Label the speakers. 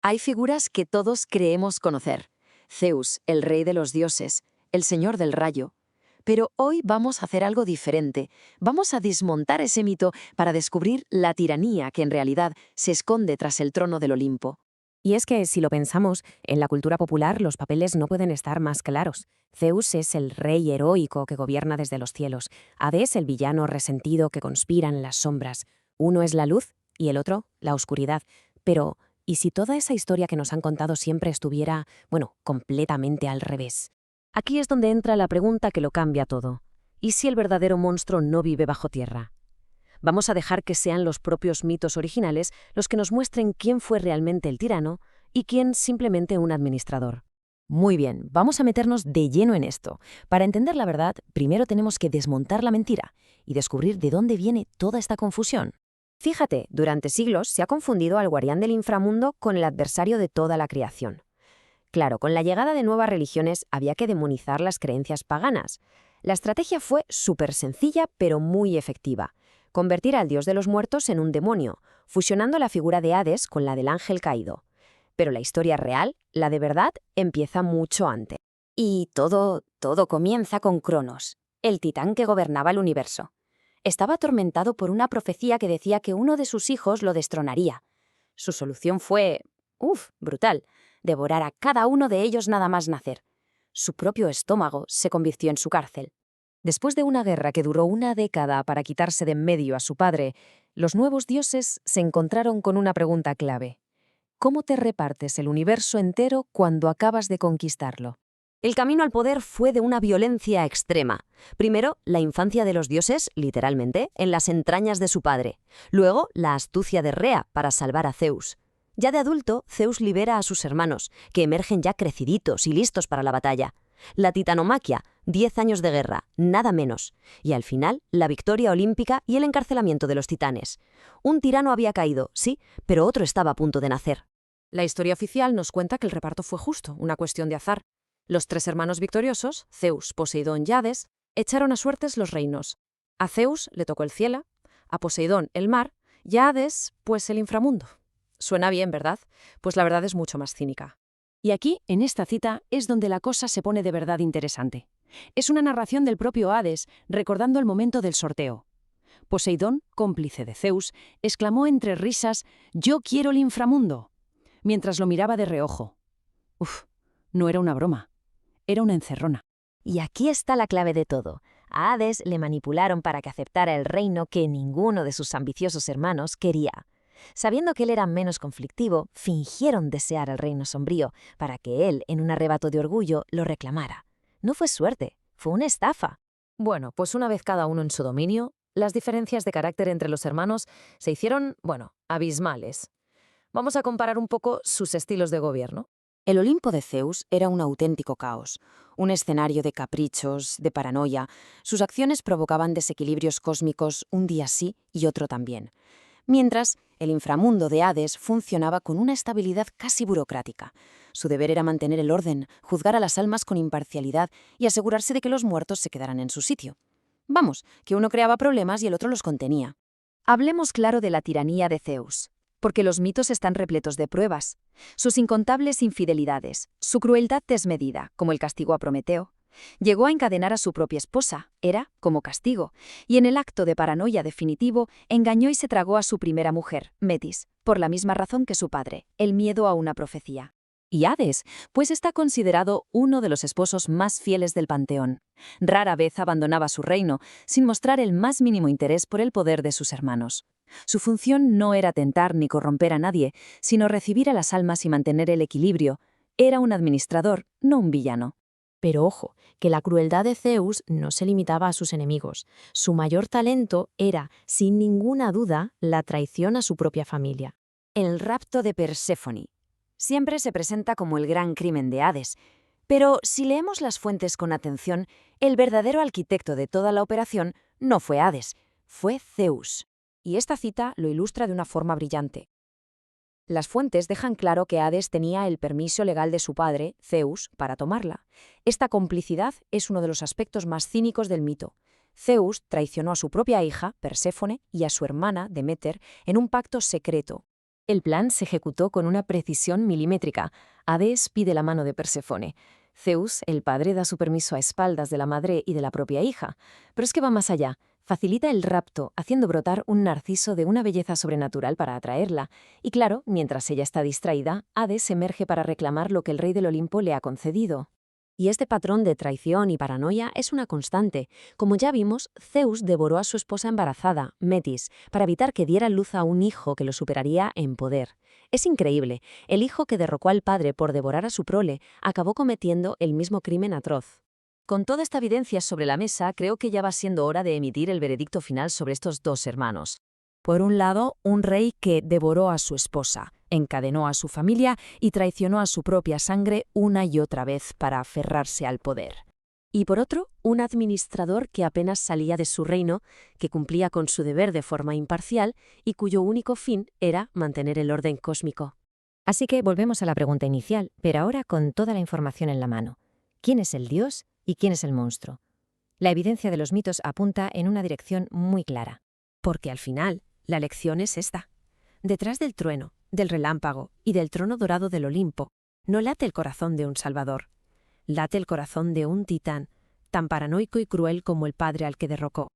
Speaker 1: Hay figuras que todos creemos conocer. Zeus, el rey de los dioses, el señor del rayo. Pero hoy vamos a hacer algo diferente. Vamos a desmontar ese mito para descubrir la tiranía que en realidad se esconde tras el trono del Olimpo.
Speaker 2: Y es que, si lo pensamos, en la cultura popular los papeles no pueden estar más claros. Zeus es el rey heroico que gobierna desde los cielos. Hades el villano resentido que conspira en las sombras. Uno es la luz y el otro, la oscuridad. Pero, ¿y si toda esa historia que nos han contado siempre estuviera, completamente al revés? Aquí es donde entra la pregunta que lo cambia todo. ¿Y si el verdadero monstruo no vive bajo tierra? Vamos a dejar que sean los propios mitos originales los que nos muestren quién fue realmente el tirano y quién simplemente un administrador. Muy bien, vamos a meternos de lleno en esto. Para entender la verdad, primero tenemos que desmontar la mentira y descubrir de dónde viene toda esta confusión. Fíjate, durante siglos se ha confundido al guardián del inframundo con el adversario de toda la creación. Claro, con la llegada de nuevas religiones había que demonizar las creencias paganas. La estrategia fue súper sencilla pero muy efectiva. Convertir al dios de los muertos en un demonio, fusionando la figura de Hades con la del ángel caído. Pero la historia real, la de verdad, empieza mucho antes. Y todo comienza con Cronos, el titán que gobernaba el universo. Estaba atormentado por una profecía que decía que uno de sus hijos lo destronaría. Su solución fue, brutal, devorar a cada uno de ellos nada más nacer. Su propio estómago se convirtió en su cárcel. Después de una guerra que duró una década para quitarse de en medio a su padre, los nuevos dioses se encontraron con una pregunta clave. ¿Cómo te repartes el universo entero cuando acabas de conquistarlo? El camino al poder fue de una violencia extrema. Primero, la infancia de los dioses, literalmente, en las entrañas de su padre. Luego, la astucia de Rea para salvar a Zeus. Ya de adulto, Zeus libera a sus hermanos, que emergen ya creciditos y listos para la batalla. La titanomaquia, 10 años de guerra, nada menos. Y al final, la victoria olímpica y el encarcelamiento de los titanes. Un tirano había caído, sí, pero otro estaba a punto de nacer.
Speaker 3: La historia oficial nos cuenta que el reparto fue justo, una cuestión de azar. Los 3 hermanos victoriosos, Zeus, Poseidón y Hades, echaron a suertes los reinos. A Zeus le tocó el cielo, a Poseidón el mar y a Hades, pues el inframundo. Suena bien, ¿verdad? Pues la verdad es mucho más cínica.
Speaker 2: Y aquí, en esta cita, es donde la cosa se pone de verdad interesante. Es una narración del propio Hades, recordando el momento del sorteo. Poseidón, cómplice de Zeus, exclamó entre risas: «¡Yo quiero el inframundo!», mientras lo miraba de reojo. No era una broma, era una encerrona.
Speaker 4: Y aquí está la clave de todo. A Hades le manipularon para que aceptara el reino que ninguno de sus ambiciosos hermanos quería. Sabiendo que él era menos conflictivo, fingieron desear el reino sombrío para que él, en un arrebato de orgullo, lo reclamara. No fue suerte, fue una estafa.
Speaker 3: Bueno, pues una vez cada uno en su dominio, las diferencias de carácter entre los hermanos se hicieron, abismales. Vamos a comparar un poco sus estilos de gobierno.
Speaker 2: El Olimpo de Zeus era un auténtico caos, un escenario de caprichos, de paranoia. Sus acciones provocaban desequilibrios cósmicos un día sí y otro también. Mientras, el inframundo de Hades funcionaba con una estabilidad casi burocrática. Su deber era mantener el orden, juzgar a las almas con imparcialidad y asegurarse de que los muertos se quedaran en su sitio. Vamos, que uno creaba problemas y el otro los contenía.
Speaker 1: Hablemos claro de la tiranía de Zeus, porque los mitos están repletos de pruebas. Sus incontables infidelidades, su crueldad desmedida, como el castigo a Prometeo. Llegó a encadenar a su propia esposa, Hera, como castigo, y en el acto de paranoia definitivo engañó y se tragó a su primera mujer, Metis, por la misma razón que su padre, el miedo a una profecía.
Speaker 2: Y Hades, pues está considerado uno de los esposos más fieles del panteón. Rara vez abandonaba su reino, sin mostrar el más mínimo interés por el poder de sus hermanos. Su función no era tentar ni corromper a nadie, sino recibir a las almas y mantener el equilibrio. Era un administrador, no un villano. Pero ojo, que la crueldad de Zeus no se limitaba a sus enemigos. Su mayor talento era, sin ninguna duda, la traición a su propia familia.
Speaker 4: El rapto de Perséfone. Siempre se presenta como el gran crimen de Hades. Pero si leemos las fuentes con atención, el verdadero arquitecto de toda la operación no fue Hades, fue Zeus.
Speaker 3: Y esta cita lo ilustra de una forma brillante. Las fuentes dejan claro que Hades tenía el permiso legal de su padre, Zeus, para tomarla. Esta complicidad es uno de los aspectos más cínicos del mito. Zeus traicionó a su propia hija, Perséfone, y a su hermana, Deméter, en un pacto secreto.
Speaker 2: El plan se ejecutó con una precisión milimétrica. Hades pide la mano de Persefone. Zeus, el padre, da su permiso a espaldas de la madre y de la propia hija. Pero es que va más allá. Facilita el rapto, haciendo brotar un narciso de una belleza sobrenatural para atraerla. Y claro, mientras ella está distraída, Hades emerge para reclamar lo que el rey del Olimpo le ha concedido.
Speaker 3: Y este patrón de traición y paranoia es una constante. Como ya vimos, Zeus devoró a su esposa embarazada, Metis, para evitar que diera luz a un hijo que lo superaría en poder. Es increíble, el hijo que derrocó al padre por devorar a su prole acabó cometiendo el mismo crimen atroz.
Speaker 1: Con toda esta evidencia sobre la mesa, creo que ya va siendo hora de emitir el veredicto final sobre estos dos hermanos.
Speaker 5: Por un lado, un rey que devoró a su esposa, encadenó a su familia y traicionó a su propia sangre una y otra vez para aferrarse al poder.
Speaker 3: Y por otro, un administrador que apenas salía de su reino, que cumplía con su deber de forma imparcial y cuyo único fin era mantener el orden cósmico.
Speaker 4: Así que volvemos a la pregunta inicial, pero ahora con toda la información en la mano. ¿Quién es el dios y quién es el monstruo? La evidencia de los mitos apunta en una dirección muy clara.
Speaker 3: Porque al final, la lección es esta. Detrás del trueno, del relámpago y del trono dorado del Olimpo, no late el corazón de un salvador. Late el corazón de un titán, tan paranoico y cruel como el padre al que derrocó.